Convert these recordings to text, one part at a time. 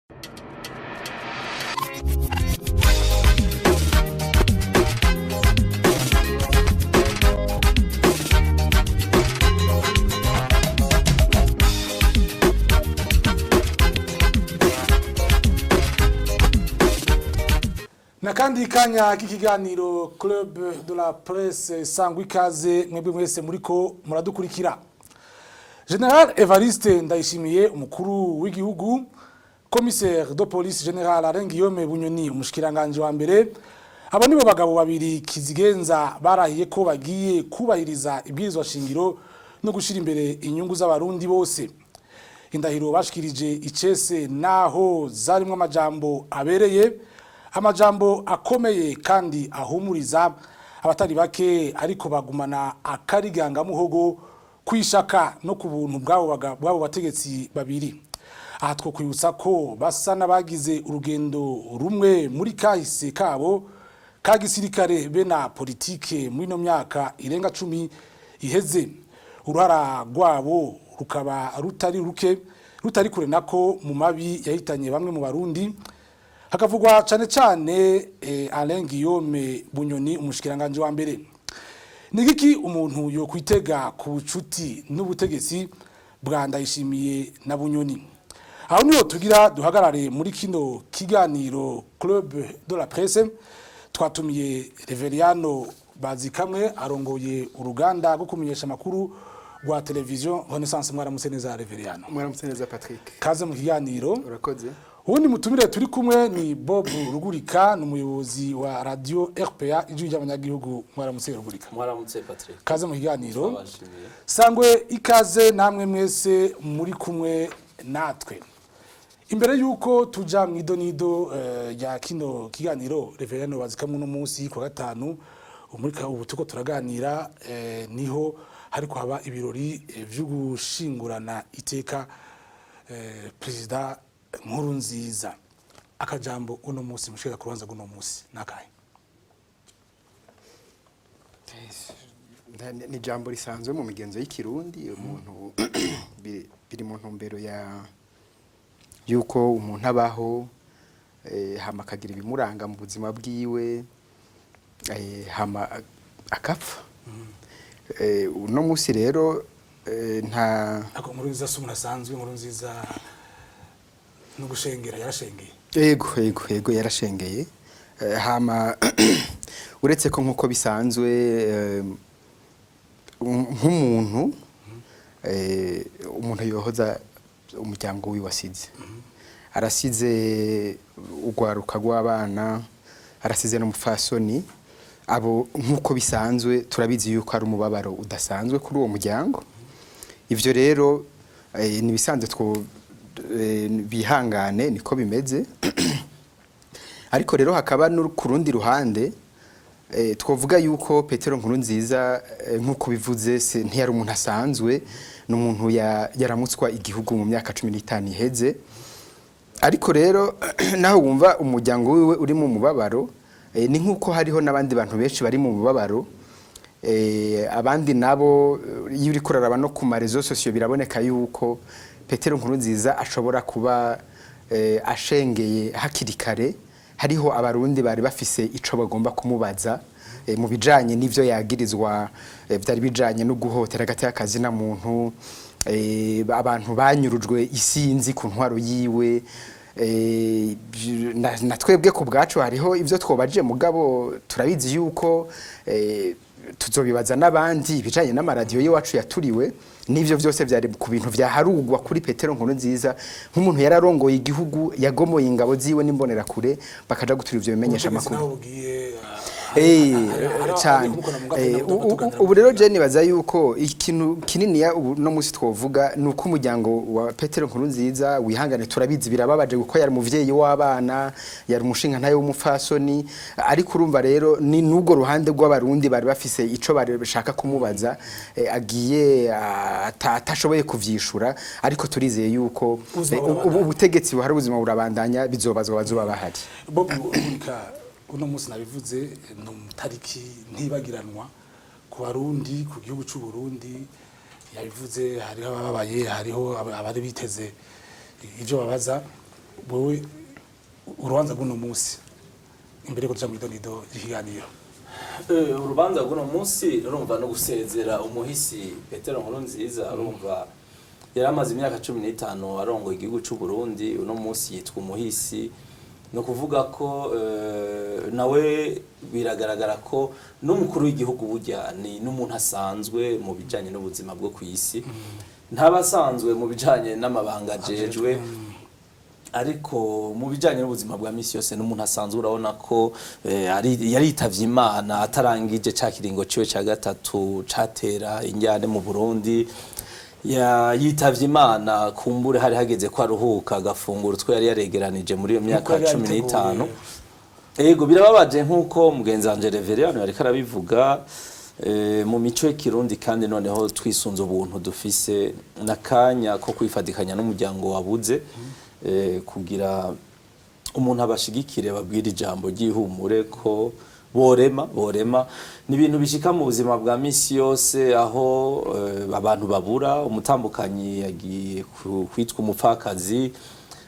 Nakandi kanya k'ikiganiro Club de la Presse sangwa ikaze mwebwe mwese muriko muradukurikira. General Evariste Ndayishimiye umukuru w'igihugu, commissaire de police General Arengiyome Bunyoni umushikiranganje wa mbere, abo nibo bagabo babiri kizigenza barahiye ko bagiye kubahiriza ibwirizwa shingiro no gushira imbere inyungu z'abarundi bose. Indahiro bashikirije icese naho zarimwe amajambo abereye, amajambo akomeye kandi ahumuriza abatari bake, ariko bagumana akariganga muhogo kwishaka no kubuntu bwabo bategetsi babiri. Aha two kwibutsa ko basa nabagize urugendo rumwe muri kahise kabo ka gisirikare be na politike muri no myaka irenga 10 iheze. Uruhara rwabo rukaba rutari kure nako mu mabi yahitanye bamwe mu Barundi. Hakavugwa cyane Alain Guillaume Bunyoni umushikiranganje wa mbere. Nigiki umuntu yo kwitega ku bucuti n'ubutegetsi bwa Ndayishimiye na Bunyoni? Aho niyo tugira duhagarare muri kino kiganiro Club de la Presse. Twatumiye Reveriano Bazikamwe arongoye uruganda rwo kumenyesha makuru rwa television Renaissance. Mwaramutse neza Reveriano. Mwaramutse neza Patrick. Kaze mu kiganiro. Urakoze. Ubundi mutumire turi kumwe ni Bob Rugurika, n'umuyobozi wa radio RPA ijwi ry'abanyagihugu. Mwaramutse Rugurika. Mwaramutse Patrick. Kaze mu kiganiro. Sangwe ikaze namwe mwese muri kumwe natwe. Imbere yuko tuja mu idonido ya kino kiganiro, Reverendo Bazikamwe no munsi kwa gatanu umurika ubu tuko turaganira niho hariko haba ibirori byo gushingurana iteka President Nkurunziza. Akajambo uno munsi mushika kubanza guno munsi nakaye. Ni jambo risanzwe mu migenzo y'ikirundi, umuntu biri mu ntumbero yuko umuntu abaho hama akagira ibimuranga mu buzima bwiwe, hama akapfa. Uno munsi rero nta ako Nkurunziza sumunasanzwe. Nkurunziza no gushengera yarashengeye. Yego yarashengeye. Hama uretse ko nkuko bisanzwe nk'umuntu umuntu yohoza umuryango wiwasize. Arasize ugwaruka rw'abana, arasize no mufasoni. Abo nkuko bisanzwe turabizi yuko ari umubabaro udasanzwe kuri uwo muryango. Ivyo rero ni bisanzwe bihangane niko bimeze. Ariko rero hakaba no ku rundi ruhande twovuga yuko Petero Nkurunziza nkuko bivuze se ntiyari umuntu asanzwe, n'umuntu yaramutswa igihugu mu myaka 15 iheze. Ariko rero naho wumva umuryango wiwe uri mu mubabaro, ni nkuko hariho nabandi bantu benshi bari mu mubabaro. Abandi nabo iyo uri kuraraba no ku marezo sosiyo biraboneka yuko Petero Nkurunziza ashobora kuba ashengeye hakiri kare. Hariho abarundi bari bafise ico bagomba kumubaza mu bijanye n'ivyo yagirizwa, byari bijanye no guhotera hagati y'akazi na muntu, abantu banyurujwe isinzi ku ntwaro yiwe. Na twebwe ku bwacu hariho ivyo twobaje, mugabo turabizi yuko tuzobibaza n'abandi bijanye n'amaradiyo y'iwacu yaturiwe. Nivyo vyose byari ku bintu vyaharugwa kuri Petero Nkurunziza nk'umuntu yararongoye igihugu, yagomoye ingabo ziwe n'imbonera kure bakaja gutura ivyo bimenyesha makuru. Cyane. Ubu rero je nibaza yuko ikintu kinini ya no musi twovuga nuko umuryango wa Petero Nkurunziza wihangane. Turabizi birababaje kuko yari muvyeyi w'abana, yari umushinga ntayo w'umufasoni. Ariko urumva rero ni nugo ruhande rw'abarundi bari bafise ico bari bashaka kumubaza, agiye atashoboye kuvyishura. Ariko turizeye yuko ubutegetsi buhari ubuzima burabandanya, bizobazwa bazoba bahari. Bob Rugurika, uno munsi nabivuze no mutariki ntibagiranwa ku Barundi, ku gihugu cy'u Burundi. Yabivuze hariho ababaye, hariho abari biteze ivyo babaza. wowe urubanza rw'uno munsi imbere ko tuja mu idonido y'ikiganiro urubanza rw'uno munsi urumva no gusezera umuhisi Petero Nkurunziza urumva yari amaze imyaka 15 arongoye igihugu cy'u Burundi uno munsi yitwa umuhisi no kuvuga ko nawe biragaragara ko n'umukuru w'igihugu burya ni n'umuntu asanzwe mu bijanye n'ubuzima bwo kwisi ntabasanzwe mu bijanye n'amabanga ajejwe ariko mu bijanye n'ubuzima bwa misi yose n'umuntu asanzwe urabona ko yaritavye Imana atarangije ca kiringo ciwe ca gatatu catera injyane mu Burundi yitavye Imana kumbure hari hageze ko aruhuka agafungura utwo yari yaregeranije muri iyo myaka 15 ego birababaje nkuko mugenzi wanje Reverend ariko arabivuga mu mico y'ikirundi kandi noneho twisunze ubuntu dufise nakanya ko kwifadikanya n'umuryango wabuze kugira umuntu abashigikire babwira ijambo ry'ihumure ko borema ni ibintu bishika mu buzima bwa misi yose aho abantu babura umutambukanyi yagiye kwitwa umupfakazi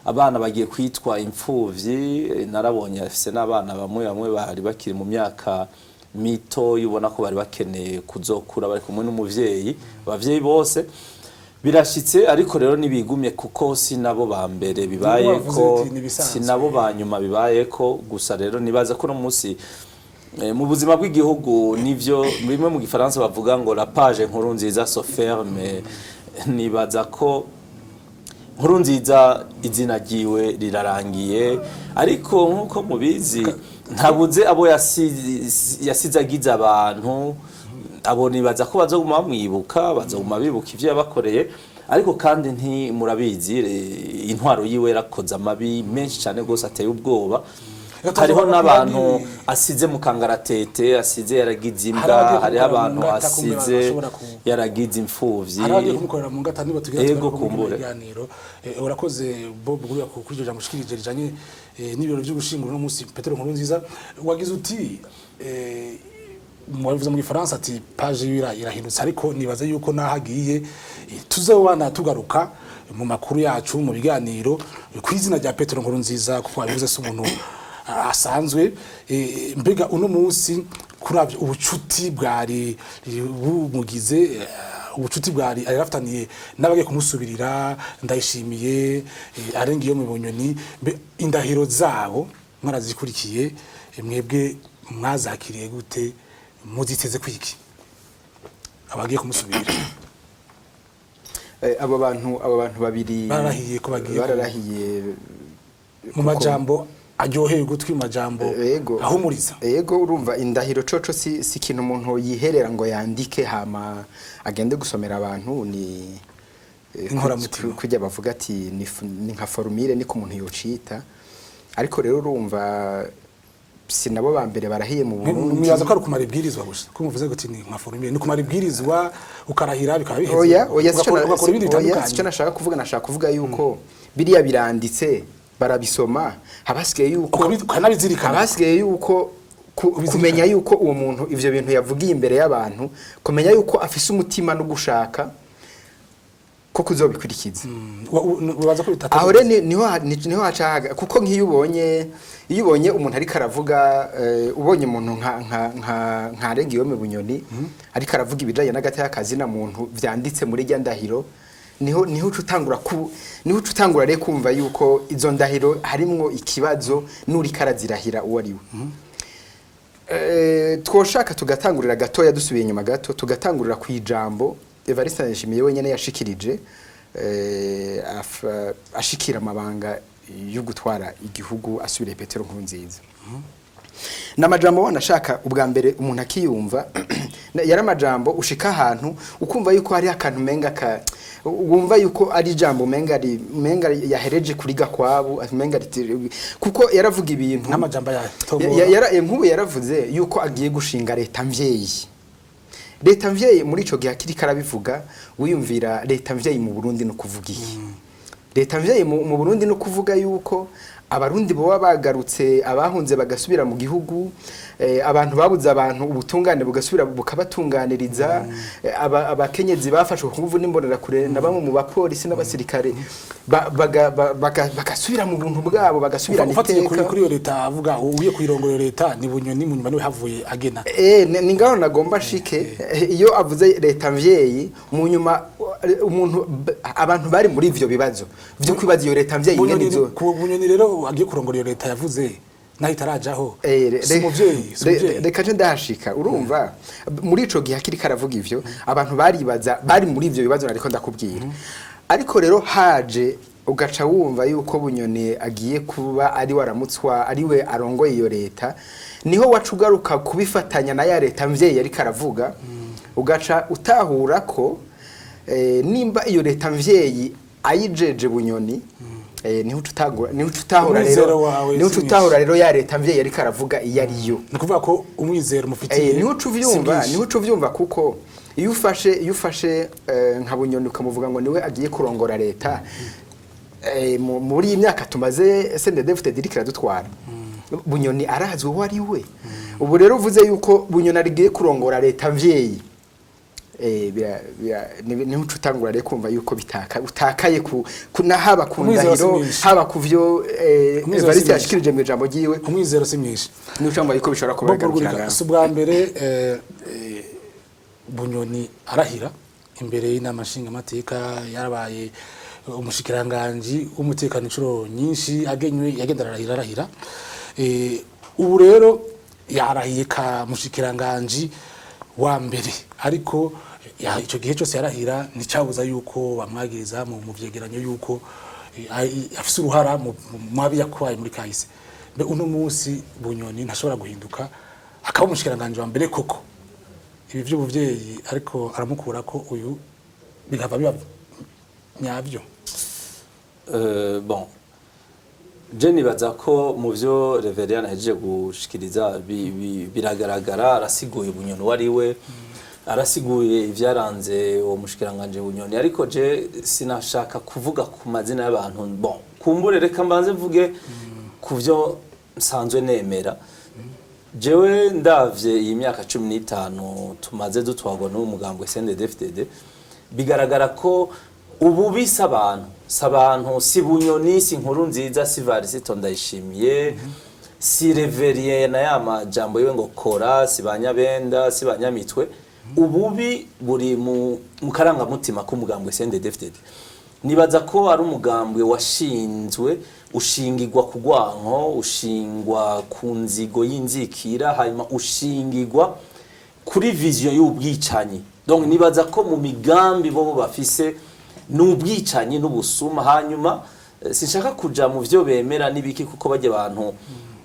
abana bagiye kwitwa imfuvyi narabonye afise n'abana bamwe bari bakiri mu myaka mito yubona ko bari bakeneye kuzokura bari kumwe n'umuvyeyi abavyeyi bose birashitse ariko rero nibigumye kuko sinabo ba mbere bibaye ko sinabo ba nyuma bibaye ko gusa rero nibaza ko no munsi mu buzima bw'igihugu nivyo bimwe mu gifaransa bavuga ngo la page Nkurunziza se ferme nibaza ko Nkurunziza izina giwe rirarangiye ariko nkuko mubizi ntabuze abo yasizagiza abantu abo nibaza ko bazoguma bamwibuka bazoguma bibuka ivyo yabakoreye ariko kandi nti murabizi intwaro yiwe rakoze amabi menshi cyane gose ateye ubwoba hariho n'abantu asize mu kangaratete asize yaragize imbwa hariho abantu asize yaragize imfuvyi haragiye kumukorera mu ngatani batugira ego kumbure urakoze Bob guri kuri jambo shikirije rijanye n'ibiro byo gushingura no munsi Petero Nkurunziza wagize uti mwavuze mu Gifaransa ati page irahindutse ariko nibaza yuko nahagiye tuzobana tugaruka mu makuru yacu mu biganiro kwizina rya Petero Nkurunziza kuko abivuze se umuntu asanzwe mbega uno munsi kuravye ubucuti bwari bumugize ubucuti bwari araftaniye nabagiye kumusubirira ndayishimiye arengiye mu Bunyoni indahiro zabo mwarazikurikiye mwebwe mwazakiriye gute muziteze kwiki abagiye kumusubirira abo bantu babiri bararahiye ko bagiye bararahiye mu majambo aryoheye gutwi majambo ahumuriza yego urumva indahiro coco si kintu umuntu yiherera ngo yandike hama agende gusomera abantu ni kujya bavuga ati ni nka formule ni ku muntu yocita ariko rero urumva sinabo ba mbere barahiye mu Burundi mwibaza ko ari kumara ibwirizwa gusa ko muvuze gati ni nka formule ni kumara ibwirizwa ukarahira bikaba biheze oya sico nashaka kuvuga yuko biriya biranditse barabisoma habasigaye yuko habasigaye yuko kumenya yuko uwo muntu ivyo bintu yavugiye imbere y'abantu kumenya yuko afise umutima no gushaka ko kuzobikurikiza ubaza ko bitatu aho niho hacaga kuko iyo ubonye umuntu ari karavuga ubonye umuntu nka Rengiyo mu Bunyoni ari karavuga ibijanye n'agati y'akazi na muntu vyanditse muri rya ndahiro niho utangura rero kumva yuko izo ndahiro harimwo ikibazo nuri karazirahira uwo ari we twoshaka tugatangurira gatoya dusubiye inyuma gato tugatangurira ku ijambo Evariste Ndayishimiye wenyene yashikirije ashikira amabanga yo gutwara igihugu asubire Petero Nkurunziza namajambo wanashaka ubwa mbere umuntu akiyumva yari amajambo ushika ahantu ukumva yuko hari akantu menga wumva yuko ari jambo menga yahereje kuri gakwabo menga kuko yaravuga ibintu n'amajambo nk'ubu yaravuze yuko agiye gushinga leta mvyeyi muri ico gihe akiri karabivuga wiyumvira leta mvyeyi mu Burundi no kuvuga iki leta mvyeyi mu Burundi no kuvuga yuko abarundi boba bagarutse abahunze bagasubira mu gihugu, abantu babuze abantu ubutungane bugasubira bukabatunganiriza, abakenyezi bafashwe ku nguvu n'imbonera kure na bamwe mu bapolisi n'abasirikare bagasubira mu buntu bwabo bagasubirana iteka. Kuri iyo leta avuga ugiye kuyirongora leta ni Bunyoni mu nyuma niwe havuye agena. Ni ngaho nagomba shike iyo avuze leta mvyeyi mu nyuma umuntu abantu bari muri ivyo bibazo byo kwibaza iyo leta mvyeyi ingene izo ku Bunyoni rero agiye kurongora iyo leta yavuze naho itarajaho si muvyeyi reka je ndahashika urumva muri ico gihe akiri karavuga ivyo abantu baribaza bari muri ivyo bibazo nariko ndakubwira ariko rero haje ugaca wumva yuko Bunyoni agiye kuba ari waramutswa ari we arongoye iyo leta niho wacugaruka kubifatanya na ya leta mvyeyi yari karavuga ugaca utahura ko nimba iyo leta mvyeyi ayijeje Bunyoni niho tutahura rero ya leta mvyeyi yari karavuga iyo ariyo ni kuvuga ko umwizero mufitiye niho uvyumva kuko iyo ufashe nka Bunyoni ukamuvuga ngo niwe agiye kurongora leta muri iyi myaka tumaze SNDD-FDD dirikira dutwara Bunyoni arazwe uwo ari we ubu rero uvuze yuko Bunyoni agiye kurongora leta mvyeyi niho utangura rero kumva yuko utakaye haba ku ndahiro haba ku vyo Evariste yashikirije mu ijambo ryiwe umwizero si mwinshi niho cyangwa yuko bishobora kubagarukira so bwa mbere Bunyoni arahira imbere y'inama nshingamateka yarabaye umushikiranganje w'umutekano incuro nyinshi agenywe yagendera arahira ubu rero yarahiye ka mushikiranganje wa mbere ariko ico gihe cyose yarahira nicabuza yuko bamwagiriza mu vyegeranyo yuko afise uruhara mu mabi yakwaye muri kahise mbe uno munsi Bunyoni ntashobora guhinduka akaba umushikiranganje wa mbere koko ibi vy'ubuvyeyi ariko aramukura ko uyu bigava biba nyavyo bon je nibaza ko mu vyo Reverien ahejeje gushikiriza biragaragara arasiguye Bunyoni wariwe arasiguye ivyaranze uwo mushikiranganje Bunyoni ariko je sinashaka kuvuga ku mazina y'abantu bon kumbure reka mbanze mvuge ku vyo nsanzwe nemera jewe ndavye iyi myaka 15 tumaze dutwagwa n'umugambwe SNDD-FDD bigaragara ko ubu bisa abantu si Bunyoni si Nkurunziza si Varisito Ndayishimiye si Reverien na yama jambo yewe ngo kora si Banyabenda si Banyamitwe ububi buri mu karanga mutima ko mugambwe SNDD-FDD nibaza ko ari umugambwe washinzwe ushingirwa kugwanko ushingwa ku nzigo y'inzikira hanyuma ushingirwa kuri vision y'ubwicanyi donc nibaza ko mu migambi bo bafise n'ubwicanyi n'ubusuma hanyuma sinshaka kuja mu vyo bemera nibiki kuko bajye abantu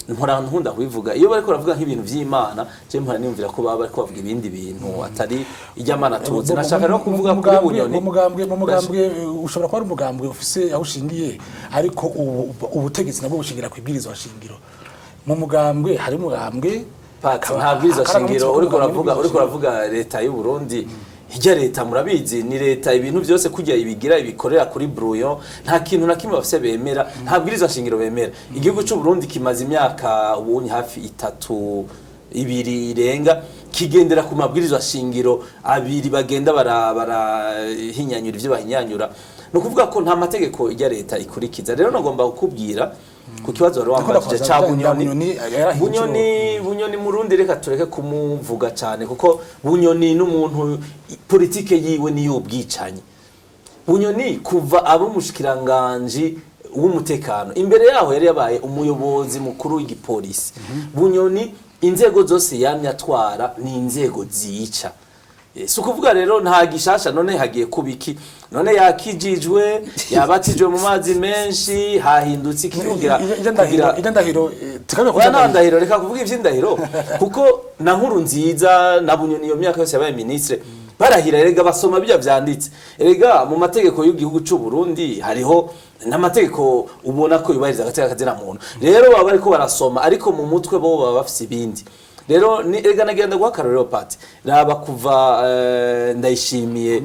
nkunda kwivuga iyo bariko baravuga nk'ibintu vy'Imana je mpora nimvira ko baba bariko bavuga ibindi bintu atari ijyamana tuzi nashaka no kuvuga kuri Bunyoni mu mugambwe ushobora kuba ari umugambwe ufise aho ushingiye ariko ubutegetsi nabwo bushingira kwibwirizwa shingiro mu mugambwe hari umugambwe nta bwirizwa shingiro uriko uravuga leta y'u Burundi Hijya leta murabizi ni leta ibintu byose kujya ibigira ibikorera kuri brouillon nta kintu na kimwe bafise bemera nta bwirizwa shingiro bemera igihugu cy'u Burundi kimaze imyaka ubunye hafi 2 irenga kigendera ku mabwirizwa shingiro abiri bagenda barahinyanyura ivyo bahinyanyura no kuvuga ko nta mategeko ijya leta ikurikiza rero nagomba kukubwira ku kibazo wari wambaje cha Bunyoni Murundi reka tureke kumuvuga cyane kuko Bunyoni n'umuntu politike yiwe niyo ubwicanyi Bunyoni kuva abo mushikiranganje w'umutekano imbere yaho yari yabaye umuyobozi mukuru w'igipolisi Bunyoni inzego zose yamye atwara ni inzego zica sukuvuga rero nta gishasha none hagiye kubiki none yakijijwe yabatijwe mu mazi menshi hahindutse ikivugira ndahiro ndahiro reka kuvuga ivy'indahiro kuko na Nkurunziza na Bunyoni iyo myaka yose yabaye ministre barahira erega basoma bijya vyanditse erega mu mategeko y'igihugu cy'u Burundi hariho n'amategeko ubona ko yubahiriza agateka kazina muntu rero baba bariko barasoma ariko mu mutwe bo baba bafise ibindi rero ni erega nagenda guhakarorero pati raba kuva Ndayishimiye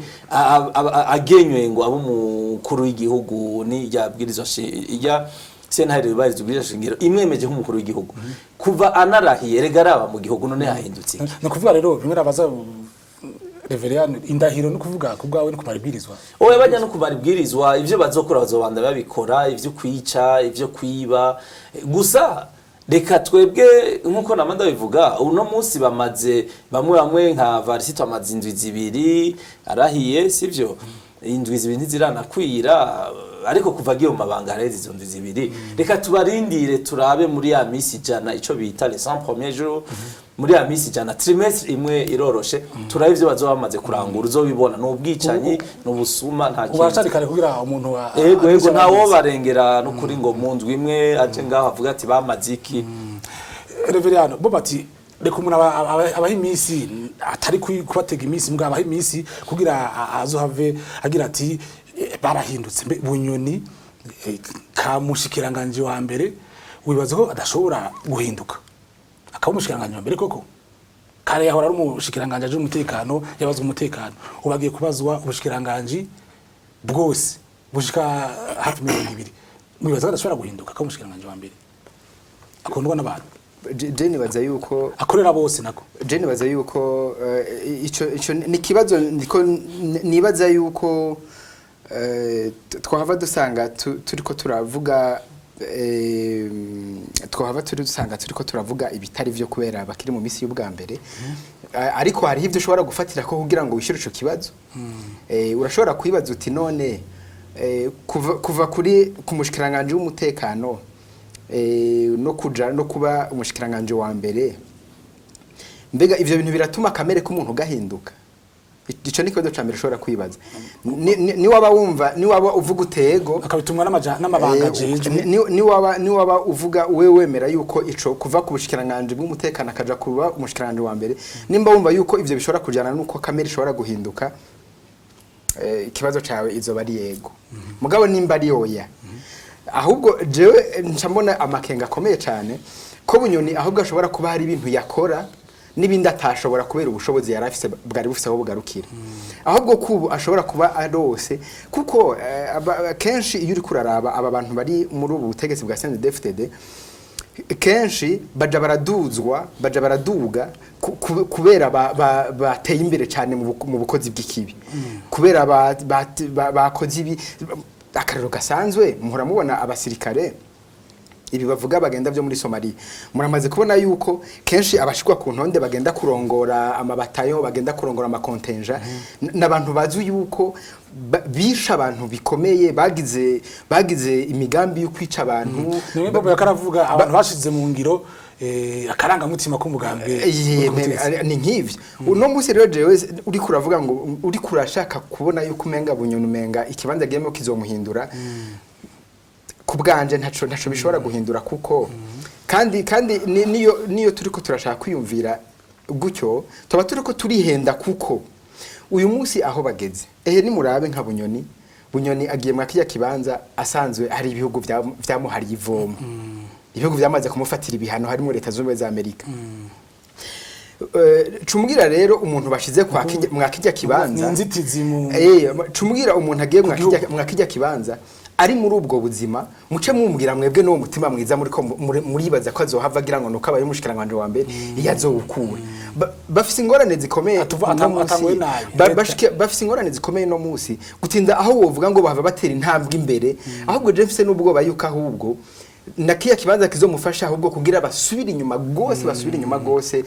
agenywe ngo abo mukuru w'igihugu ni yabwirizwa ijya sentare ribariza ubwira shingiro imwemeje nk'umukuru w'igihugu kuva anarahiye rega araba mu gihugu none hahindutse no kuvuga rero bimwe rabaza Reverend indahiro no kuvuga kubwawe no kumaribwirizwa oya bajya no kumaribwirizwa ivyo bazokora bazobanda babikora ivyo kwica ivyo kwiba gusa reka twebwe nkuko namanda bivuga uno munsi bamaze bamwe nka Varisito amaze indwi zibiri arahiye sivyo indwi zibiri ntiziranakwira ariko kuva giye mu mabanga arezi izo ndwi zibiri reka tubarindire turabe muri ya misi jana ico bita les 100 premiers jours muri ya misi jana trimestre imwe iroroshe turabe ivyo bazoba bamaze kurangura uzobibona n'ubwicanyi n'ubusuma nta kintu ubacari kare kugira umuntu ego ntawo barengera no kuri ngo mu ndwi imwe aje ngaho avuga ati bamaze iki Reverend bo bati reka umuntu abaha imisi atari kubatega imisi mbwa abaha imisi kugira azohave agira ati barahindutse Bunyoni kamushikiranganje wa mbere wibaza ko adashobora guhinduka akaba umushikiranganje wa mbere koko kare yahora ari umushikiranganje aje umutekano yabazwa umutekano ubagiye kubazwa ubushikiranganje bwose bushika hafi 200 wibaza ko adashobora guhinduka akaba umushikiranganje wa mbere akundwa n'abantu Jeni baza yuko akorera bose nako Jeni baza yuko ico ni kibazo niko nibaza yuko twahava dusanga turiko turavuga turiko turavuga ibitari vyo kubera bakiri mu misi y'ubwa mbere ariko hari ivyo ushobora gufatira ko kugira ngo wishyure ico kibazo urashobora kwibaza uti none kuva kuri kumushikiranganje w'umutekano no kuba umushikiranganje wa mbere mbega ivyo bintu biratuma kamere k'umuntu gahinduka ico ni kibazo cyambere ushobora kwibaza ni waba wumva ni waba uvuga utego akabitumwa n'amabanga jeje ni waba uvuga wewe wemera yuko ico kuva ku bushikiranganje bw'umutekano akaja kuba umushikiranganje wa mbere nimba wumva yuko ivyo bishobora kujana nuko kamere ishobora guhinduka ikibazo cawe izoba ari yego mugabo nimba ari oya ahubwo jewe ncambona amakenga akomeye cyane ko Bunyoni ahubwo ashobora kuba hari ibintu yakora nibindi atashobora kubera ubushobozi yarafise bwari bufise aho bugarukira ahubwo kubu ashobora kuba arose kuko kenshi iyo uri kuraraba aba bantu bari muri ubu butegetsi bwa CNDD-FDD kenshi baja baraduga kubera bateye imbere cyane mu bukozi bw'ikibi kubera bakoze ibi akarero gasanzwe muhora mubona abasirikare ibi bavuga bagenda byo muri Somalia muramaze kubona yuko kenshi abashikwa ku ntonde bagenda kurongora amabatayo bagenda kurongora amakontenja n'abantu bazi yuko bisha abantu bikomeye bagize imigambi yo kwica abantu niwe babo yakaravuga abantu bashize mu ngiro akaranga mutima k'umugambwe ni nk'ivyo uno munsi rero jewe uri kuravuga ngo uri kurashaka kubona yuko umenga Bunyoni umenga ikibanza giyemo kizomuhindura kubwanje ntaco bishobora guhindura kuko kandi niyo turiko turashaka kwiyumvira gutyo tuba turiko turihenda kuko uyu munsi aho bageze ni murabe nka Bunyoni agiye mu kiya kibanza asanzwe hari ibihugu vyamuhariye ivomo ibihugu byamaze kumufatira ibihano harimo leta z'ubumwe za Amerika cumugira rero umuntu bashize kwa mwakijya kibanza inzitizi mu cumugira umuntu agiye mwakijya kibanza ari muri ubwo buzima muce mumbwira mwebwe no mutima mwiza muribaza ko azohava agira ngo nuko abaye umushikiranganje wa mbere yazowukura bafise ingorane zikomeye bafise ingorane zikomeye no munsi gutinda aho wovuga ngo bahava batera intambwe imbere ahubwo je mfise n'ubwoba yuko ahubwo nakiya kibanza kizomufasha ahubwo kugira basubira inyuma gose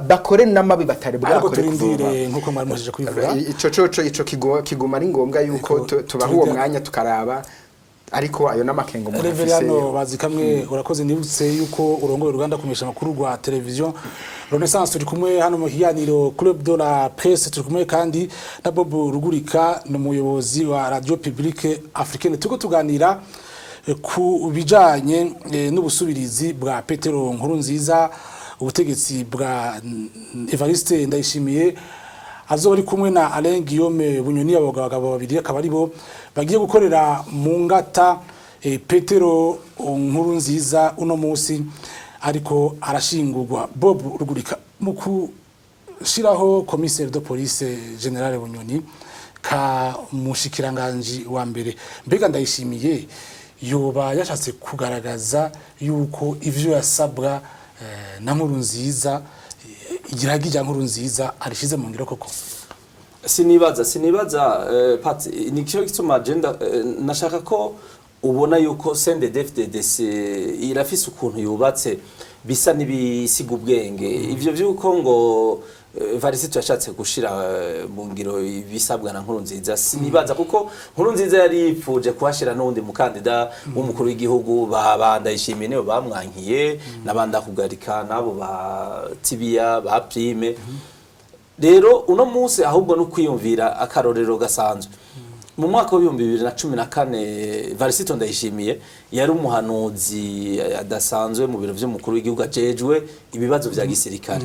bakore namabi batare bwakore turindire nkuko mwari mujeje kwivuga ico kiguma ari ngombwa yuko tubaho uwo mwanya tukaraba ariko ayo namakengo mu Reverend bazikamwe urakoze nibutse yuko urongoye uruganda kumesha makuru rwa television Renaissance turi kumwe hano mu hiyaniro Club de la Presse turi kumwe kandi na Bob Rugurika n'umuyobozi wa Radio Publique Africaine tuko tuganira ku bijanye n'ubusubirizi bwa Petero Nkurunziza ubutegetsi bwa Evariste Ndayishimiye azoba ari kumwe na Alain Guillaume Bunyoni abagabo babiri akaba ari bo bagiye gukorera mu ngata Petero Nkurunziza uno munsi ariko arashingurwa. Bob Rugurika mu kushiraho commissaire de police general Bunyoni ka mushikiranganje wa mbere mbega Ndayishimiye yoba yashatse kugaragaza yuko ivyo yasabwa na Nkurunziza igira gija Nkurunziza arishize mu ngiro koko? Sinibaza Pat, ni cyo gituma agenda nashaka ko ubona yuko CNDD-FDD irafise ukuntu yubatse bisa nibisiga ubwenge. Ivyo vyuko ngo Varisito yashatse gushira mu ngiro ibisabwa na Nkurunziza, sinibaza kuko Nkurunziza yari yipfuje kuhashira n'undi mukandida w'umukuru w'igihugu Ndayishimiye nibo bamwankiye nabanda kugarika nabo ba Tibiya ba Prime. Rero uno munsi ahubwo no kwiyumvira akarorero gasanzwe. Mu mwaka wa 2014 Varisito Ndayishimiye yari umuhanuzi adasanzwe mu biro vy'umukuru w'igihugu ajejwe ibibazo vya gisirikare.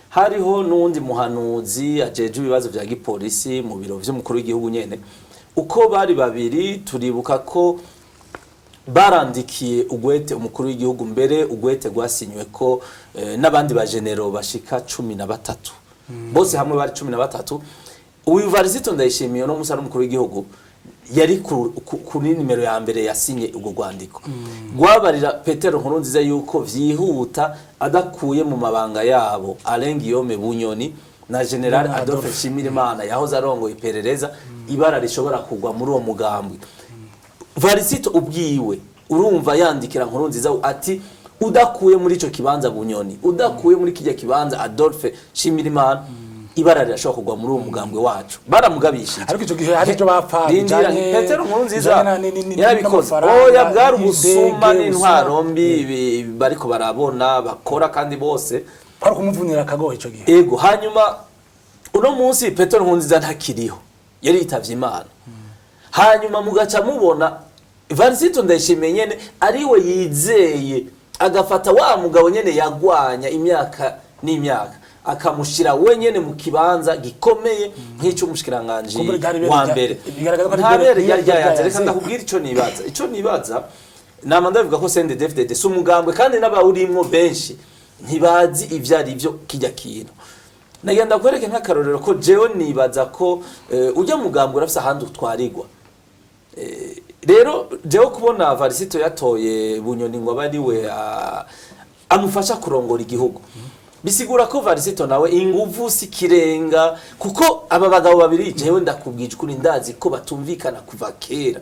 Hariho n'undi muhanuzi ajejwe ibibazo vya gipolisi mu biro vy'umukuru w'igihugu nyene. Uko bari babiri turibuka ko barandikiye ugwete umukuru w'igihugu mbere ugwete gwasinywe ko n'abandi ba general bashika 13. Bose hamwe bari 13. Uyu Varisito Ndayishimiye no musara umukuru w'igihugu yari kuri nimero ya mbere yasinye ubwo rwandiko. Gwabarira Petero Nkurunziza yuko vyihuta adakuye mu mabanga yabo Alain Guillaume Bunyoni na General Adolphe Nshimirimana yahoze arongoye iperereza ibara rishobora kugwa muri uwo mugambwe. Varisito ubwiwe urumva yandikira Nkurunziza ati udakuye muri ico kibanza Bunyoni, udakuye muri kijya kibanza Adolphe Nshimirimana ibara rirashobora kugwa muri uwo mugambwe wacu. Baramugabishije ariko ico gihe hari cyo bapfa bijanye Petero Nkurunziza yarabikoze. Oya bwari ubusuma n'intwaro mbi bariko barabona bakora kandi bose ari kumuvunira akagohe ico gihe. Ego hanyuma uno munsi Petero Nkurunziza ntakiriho yari yitavye Imana. Hanyuma mugaca mubona Varisito Ndayishimiye nyene ariwe yizeye agafata wa mugabo nyene yagwanya imyaka n'imyaka akamushira wenyene mu kibanza gikomeye nk'ico umushikiranganje wa mbere. Ntabere yaryayanze. Reka ndakubwira ico nibaza nama ndavuga ko CNDD-FDD sumugambwe kandi n'abawurimwo benshi ntibazi ivyo ari byo kijya kintu. Nagenda kwereke nk'akarorero ko jewe nibaza ko ujya mugambwe urafise ahandi utwarirwa. Rero jewe kubona Varisito yatoye Bunyoni ngo abariwe amufasha kurongora igihugu bisigura ko Varisito nawe inguvu sikirenga kuko aba bagabo babiri jewe ndakubwije kuri ndazi ko batumvikana kuva kera.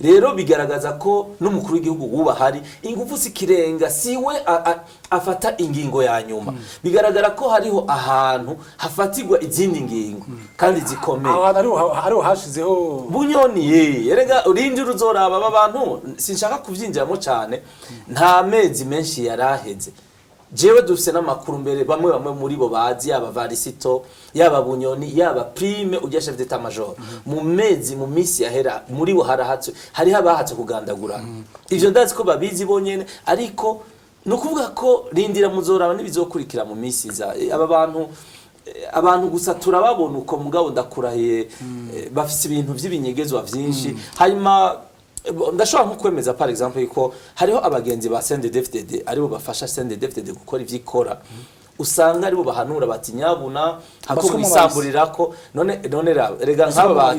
Rero bigaragaza ko n'umukuru w'igihugu wuba hari inguvu sikirenga siwe afata ingingo ya nyuma. Bigaragara ko hariho ahantu hafatirwa izindi ngingo kandi zikomeye. Hariho hashizeho Bunyoni yerega urindi ruzoraba aba bantu sinshaka kuvyinjiramo cyane nta mezi menshi yaraheze. Jewe dufise n'amakuru mbere bamwe muri bo bazi yaba Varisito yaba Bunyoni yaba Prime ujya chef d'état major mu misi yahera muri bo harahatse hari abahatse kugandagura. Ivyo ndazi ko babizi bonyene ariko no kuvuga ko rindira muzoraba nibizokurikira mu misi za aba abantu gusa turababona uko mugabo ndakurahiye bafise ibintu vy'ibinyegezwa vyinshi. Hanyuma ndashobora nko kwemeza par exemple yuko hariho abagenzi ba CNDD-FDD aribo bafasha CNDD-FDD gukora ivyikora usanga aribo bahanura bati nyabuna hako bisamburira ko none rega nk'aba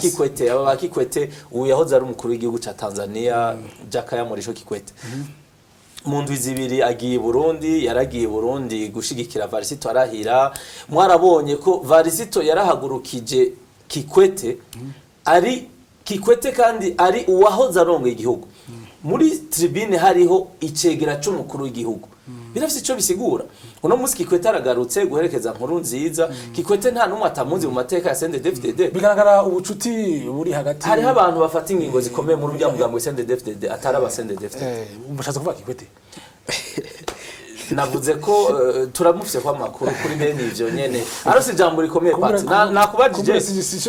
bakikwete ubu yahoze ari umukuru w'igihugu ca Tanzania Jakaya Mrisho Kikwete. Mu ndwi zibiri agiye Burundi yaragiye Burundi gushigikira Varisito arahira. Mwarabonye ko Varisito yarahagurukije Kikwete ari Kikwete kandi ari uwahoze arongoye igihugu. Muri tribune hariho icegera c'umukuru w'igihugu. Birafise ico bisigura. Uno musi Kikwete aragarutse guherekeza Nkurunziza. Kikwete nta numwe atamuzi mu mateka ya CNDD-FDD. Bigaragara ubucuti buri hagati. Hariho abantu bafata ingingo zikomeye muri urya mugambwe CNDD-FDD atari aba CNDD-FDD. Umushatse kuvuga Kikwete. Navuze ko turamufise kwa makuru kuri bene ivyo nyene arose ijambo rikomeye pati nakubajije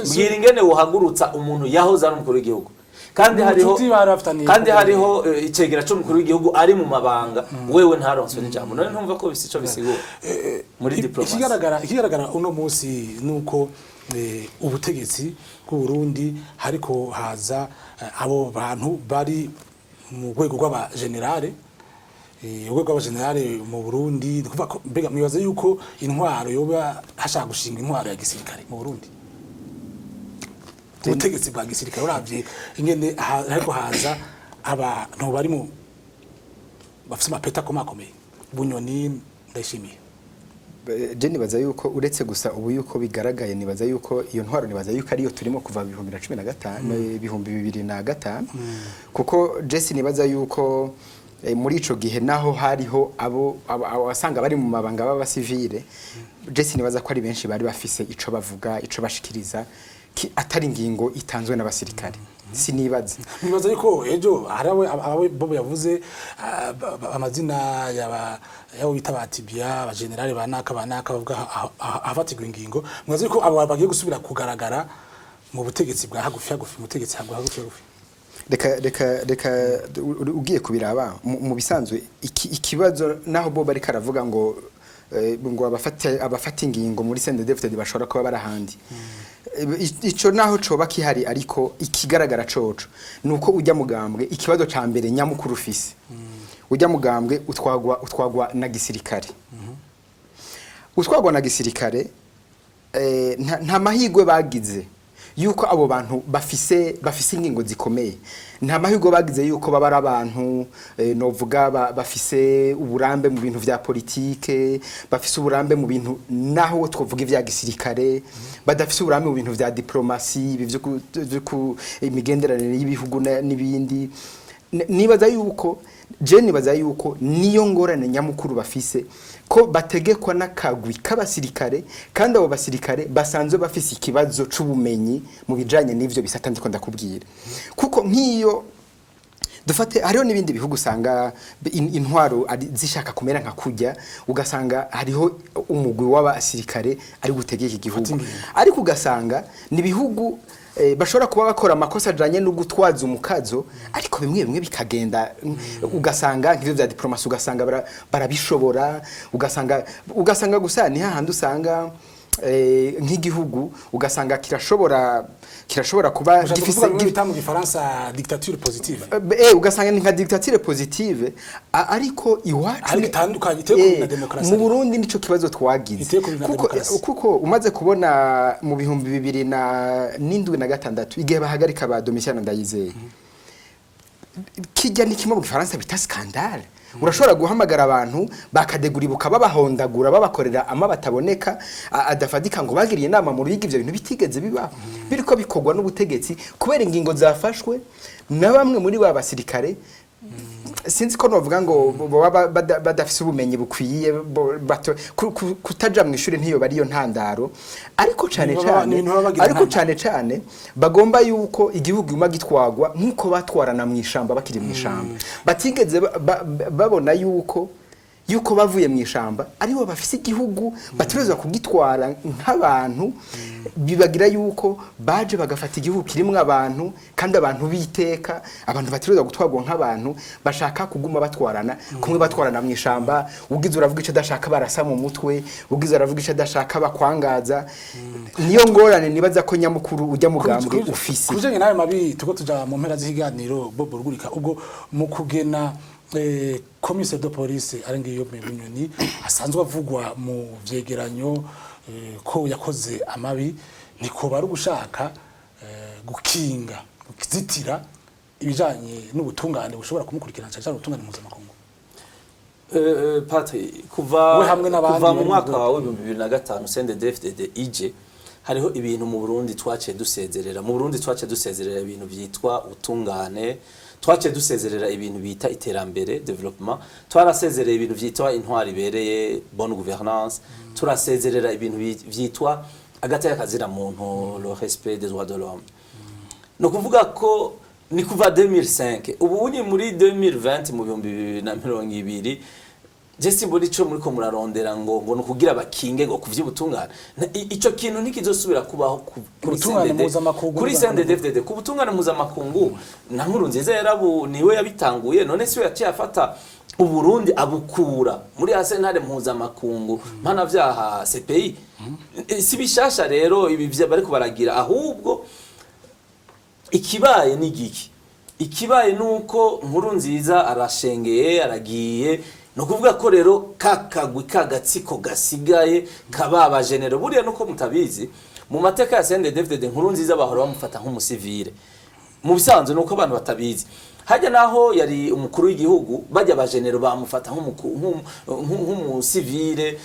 mbwira ingene wohagurutsa umuntu yahoze ari umukuru w'igihugu kandi hariho icegera cyo umukuru w'igihugu ari mu mabanga wewe ntaronswe n'ijambo none ntumva ko bisico bisigura muri diplomasi. Ikigaragara uno munsi nuko ubutegetsi ku Burundi hariko haza abo bantu bari mu rwego rw'aba generale urwego rw'abajenerali mu Burundi kuva mbega mwibaza yuko intwaro yoba hashaka gushinga intwaro ya gisirikare mu Burundi. Ubutegetsi bwa gisirikare uravye ingene ariko haza abantu bari mu bafite amapeta akomakomeye Bunyoni Ndayishimiye. Je nibaza yuko uretse gusa ubu yuko bigaragaye nibaza yuko iyo ntwaro nibaza yuko ariyo turimo kuva 2015 kuko Jesse nibaza yuko muri ico gihe naho hariho abo wasanga bari mu mabanga b'abasivile Jesse nibaza ko ari benshi bari bafise ico bavuga ico bashikiriza atari ingingo itanzwe n'abasirikare sinibaza nibaza yuko ejo harawe abawe Bobo yavuze amazina yabo bita batibya aba general banaka bavuga afatigwa ingingo mwaze yuko abo bagiye gusubira kugaragara mu butegetsi bwa hagufi mutegetsi hagufi reka ugiye kubiraba mu bisanzwe ikibazo naho Bobo ari karavuga ngo abafata ingingo muri CNDD-FDD bashobora kuba barahandi ico naho coba kihari ariko ikigaragara coco nuko ujya mugambwe ikibazo ca mbere nyamukuru ufise ujya mugambwe utwagwa na gisirikare utwagwa na gisirikare nta mahigwe bagize yuko abo bantu bafise ingingo zikomeye nta mahigwe bagize yuko babara abantu novuga bafise uburambe mu bintu vya politike bafise uburambe mu bintu naho twovuga ivya gisirikare badafise uburambe mu bintu vya diplomasi bivyo ku imigenderanire y'ibihugu n'ibindi nibaza yuko niyo ngorane nyamukuru bafise ko bategekwa n'akagwi k'abasirikare kandi abo basirikare basanzwe bafise ikibazo c'ubumenyi mu bijanye n'ivyo bisata ndiko ndakubwira kuko nk'iyo dufate hariho n'ibindi bihugu usanga intwaro zishaka kumera nka kujya ugasanga hariho umugwi w'abasirikare ari gutegeka igihugu ariko ugasanga ni bihugu bashobora kuba bakora amakosa ajanye no gutwaza umukazo ariko bimwe bikagenda ugasanga nk'ivyo vya diplomasi ugasanga barabishobora ugasanga gusa ni hahandi usanga nk'igihugu ugasanga kirashobora kuba gifise mu Gifaransa dictature positive ugasanga ni nka dictature positive ariko iwacu bitandukanye iteko na demokrasi mu Burundi nico kibazo twagize kuko umaze kubona mu 2007 igihe bahagarika ba Domitiano Ndayizeye kijya ni kimwe mu Gifaransa bita scandale urashobora guhamagara abantu bakadeguribuka babahondagura babakorera bataboneka adafadika ngo bagiriye inama mu ruyiga ivyo bintu bitigeze bibaho biriko bikogwa n'ubutegetsi kubera ingingo zafashwe na bamwe muri ba basirikare sinzi ko novuga ngo badafise ubumenyi bukwiye kutaja mu ishuri ntiyo bariyo ntandaro ariko cane bagomba yuko igihugu yuma gitwagwa nkuko batwarana mu ishamba bakiri mu ishamba batigeze babona yuko bavuye mu ishamba aribo bafise igihugu baturezwa kugitwara nk'abantu bibagira yuko baje bagafata igihugu kirimwe abantu kandi abantu biteka abantu baturezwa gutwagwa nk'abantu bashaka kuguma batwarana kumwe batwarana mu ishamba ugize uravuga ico dashaka barasa mu mutwe ugize uravuga ico dashaka bakwangaza niyo ngorane nibaza ko nyamukuru ujya mugambwe ufise kujanye nayo mabi tuko tuja mu mpera z'ikiganiro Bobo Rugurika ubwo mu kugena commissaire de police arengiyo Bunyoni asanzwe avugwa mu vyegeranyo ko yakoze amabi niko bari gushaka gukinga kuzitira ibijanye n'ubutungane bushobora kumukurikirana cyane ubutungane mpuzamakungu Patrick kuva mu mwaka wa 2005 CNDD-FDD ije hariho ibintu mu Burundi twaciye dusezerera ibintu byitwa utungane twaciye dusezerera ibintu bita iterambere development twarasezerera ibintu byitwa intwari bereye bonne gouvernance turasezerera ibintu byitwa agateka kazira muntu le respect des droits de l'homme no kuvuga ko ni kuva 2005 ubu uni muri 2020 mu 2020 Jesse mbona ico muri ko murarondera ngo no kugira bakinge ngo kuvyibutungana ico kintu ntikizosubira kubaho kuri CNDD-FDD ku butungane mpuzamakungu na nkuru nziza yarabu niwe yabitanguye none siwe yaciye afata uburundi abukura muri sentare mpuzamakungu mpana vyaha CPI si bishasha rero ibi bariko baragira ahubwo ikibaye n'igiki ikibaye nuko nkuru nziza arashengeye aragiye no kuvuga ko rero kakagwi kagatsiko gasigaye kababa genero buriya nuko mutabizi mu mateka ya CNDD-FDD nkuru nziza bahora bamufata nk'umusivile mu bisanzwe nuko abantu batabizi hajya naho yari umukuru w'igihugu bajya abajenero bamufata nk'umusivile.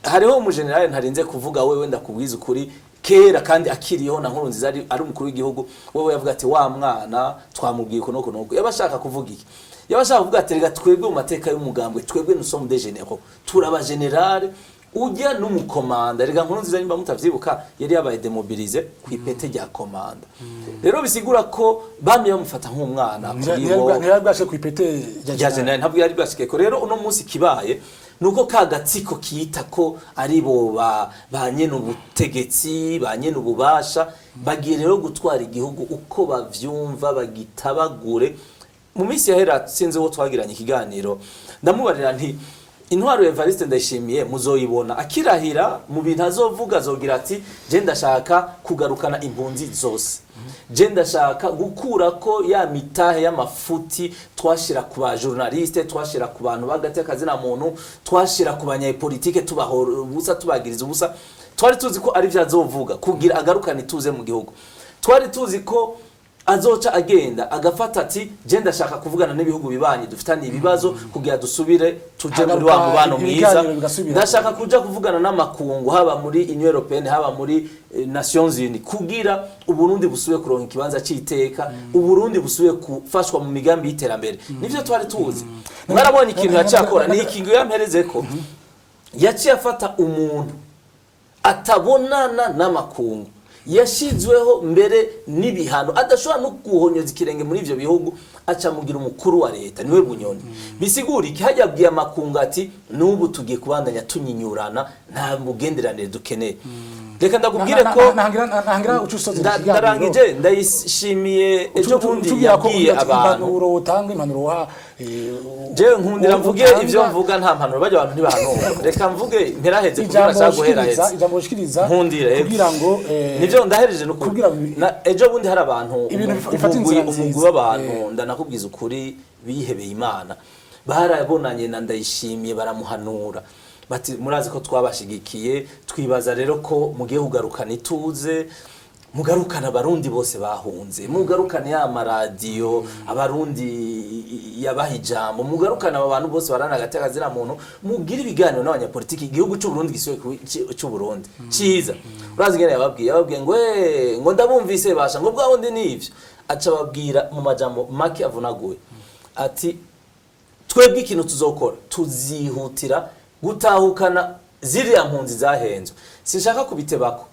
Hariho umujenerali ntarinze kuvuga wewe ndakubwiza ukuri kera kandi akiriho na Nkurunziza ari umukuru w'igihugu, wewe yavuga ati wa mwana twamubwiye ko nuko yabashaka kuvuga iki, yabashaka kuvuga ati rega twebwe mu mateka y'umugambwe twebwe nous sommes des généraux, turaba general ujya n'umukomanda. Rega Nkurunziza nimba mutavyibuka yari yabaye demobilize ku ipete rya komanda. Rero bisigura ko bamye bamufata nk'umwana ntiyabwashe ku ipete rya general, ntabwo yari bwashike ko. Rero uno munsi kibaye nuko ka gatsiko kita ko ari bo banye n'ubutegetsi banye n'ububasha bagiye rero gutwara igihugu uko bavyumva bagitabagure. Mu minsi yahera sinzi wo twagiranye ikiganiro ndamubarira nti intwaro ya Evariste Ndayishimiye muzoyibona akirahira mu bintu azovuga azogira ati je ndashaka kugarukana impunzi zose, je ndashaka gukura ko ya mitahe y'amafuti twashira ku ba journaliste, twashira ku bantu bagate akazi na muntu, twashira ku banyapolitike tubahora ubusa tubagiriza ubusa. Twari tuzi ko ari vyazovuga kugira agarukana ituze mu gihugu, twari tuzi ko azoca agenda agafata ati je ndashaka kuvugana n'ibihugu bibanyi dufitanye ibibazo kugira dusubire tuje muri wa mubano mwiza, ndashaka kuja kuvugana n'amakungu haba muri Union Européenne haba muri Nations Unies kugira Uburundi busubiye kuronka ikibanza c'iteka, Uburundi busubiye kufashwa mu migambi y'iterambere. Nivyo twari tuzi. Mwarabonye ikintu yacakora ni ikintu yampereze ko yaciye afata umuntu atabonana n'amakungu yashizweho mbere n'ibihano adashobora no guhonyoza ikirenge muri ivyo bihugu aca mugira umukuru wa leta niwe Bunyoni. Bisigura iki hajya abwiye amakungu ati nubu tugiye kubandanya tunyinyurana nta mugenderanire dukeneye. Reka ndakubwire ko ntangira ucusoza ndarangije ndayishimiye ejo bundi yagiye abantu utanga impanuro wa je nkundira mvuge ivyo mvuga nta mpanuro bajya abantu ntibahanura. Reka mvuge mperaheze kugira cyaguheraheze ijambo ushikiriza nkundire kugira ngo nivyo ndahereje no kugira ejo bundi hari abantu umugwi w'abantu ndanakubwiza ukuri bihebeye Imana barabonanye na Ndayishimiye baramuhanura bati murazi ko twabashigikiye twibaza rero ko mugiye kugarukana ituze mugarukana abarundi bose bahunze mugarukana ya maradiyo abarundi yabahijambo mugarukana abantu bose barana gateka zira muntu mugira ibiganiro n'abanyapolitiki igihugu cy'u Burundi gisiwe cy'u Burundi ciza. Urazi ngene yababwiye ngo ndabumvise basha ngo bwa wundi nivyo aca babwira mu majambo make avunaguye ati twebwe ikintu tuzokora tuzihutira gutahukana ziriya mpunzi zahenzwe. Sinshaka kubitebako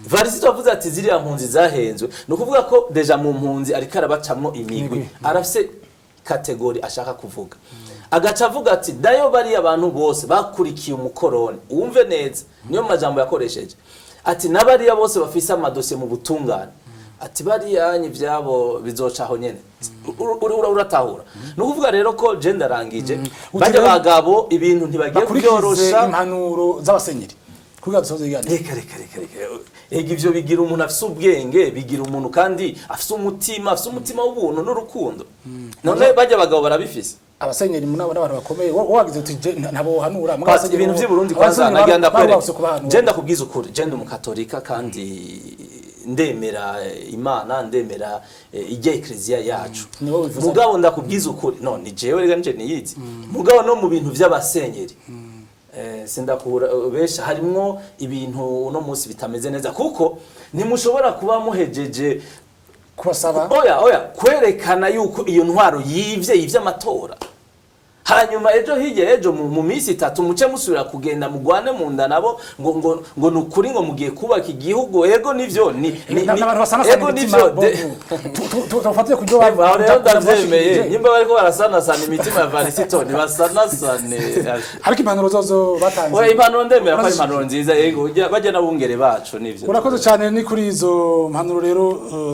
Varisito avuze ati ziriya mpunzi zahenzwe no kuvuga ko deja mu mpunzi ariko arabacamwo imigwi arafise kategori ashaka kuvuga agaca avuga ati dayo bari abantu bose bakurikiye umukoroni umve neza niyo majambo yakoresheje ati nabariya bose bafise amadosiye mu butungane ati bariyanye vyabo bizocaho nyene uratahura. No kuvuga rero ko je ndarangije bajya bagabo ibintu ntibagiye kubyorosha impanuro z'abasenyeri kugira dusoze igane reka ivyo bigira umuntu afise ubwenge bigira umuntu kandi afise umutima w'ubuntu n'urukundo. None bajya bagabo barabifise abasenyeri munabo n'abantu bakomeye wagize uti ntabo hanura mugasenyeri ibintu by'i Burundi kwanza nagenda kwere je ndakubwiza ukuri je ndi umukatolika kandi ndemera Imana ndemera ijya eklezia yacu mugabo ndakubwiza ukuri none jewe rega nje niyizi mugabo no mu bintu by'abasenyeri sindakura besha harimo ibintu no munsi bitameze neza kuko nimushobora kuba muhejeje kubasaba oya kwerekana yuko iyo ntwaro yivye amatora hanyuma ejo mu minsi 3 muce musubira kugenda mugwane mu nda nabo ngo nukuri ngo mugiye kubaka igihugu ego nivyo n'abantu basana ego nivyo tufatire kujyo bavyemeye nyimba bariko barasana imitima ya Varisito ni basana ariko impanuro zozo batanze oya impanuro ndemera ko impanuro nziza ego bajya nabungere bacu nivyo urakoze cyane ni kuri izo mpanuro rero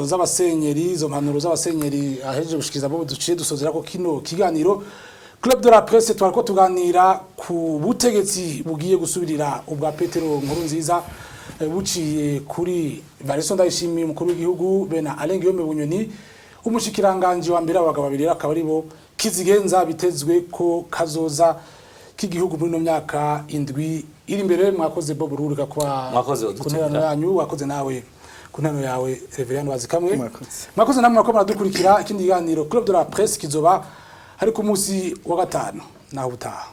z'abasenyeri izo mpanuro z'abasenyeri aheje gushikiriza bo duciye dusozera ko kino kiganiro Club de la Presse twariko tuganira ku butegetsi bugiye gusubirira ubwa Petero Nkurunziza buciye kuri Varisito Ndayishimiye umukuru w'igihugu bena Alain Guillaume Bunyoni umushikiranganje wa mbere abagabo babiri akaba ari bo kizigenza bitezwe ko kazoza k'igihugu muri no myaka indwi iri imbere. Mwakoze Bob Rurika kwa mwakoze yanyu wakoze nawe ku ntano yawe Reverien Bazikamwe Mwakoze. mwakoze namwe ko muradukurikira ikindi kiganiro Club de la Presse kizoba hari ku munsi wa gatanu naho utaha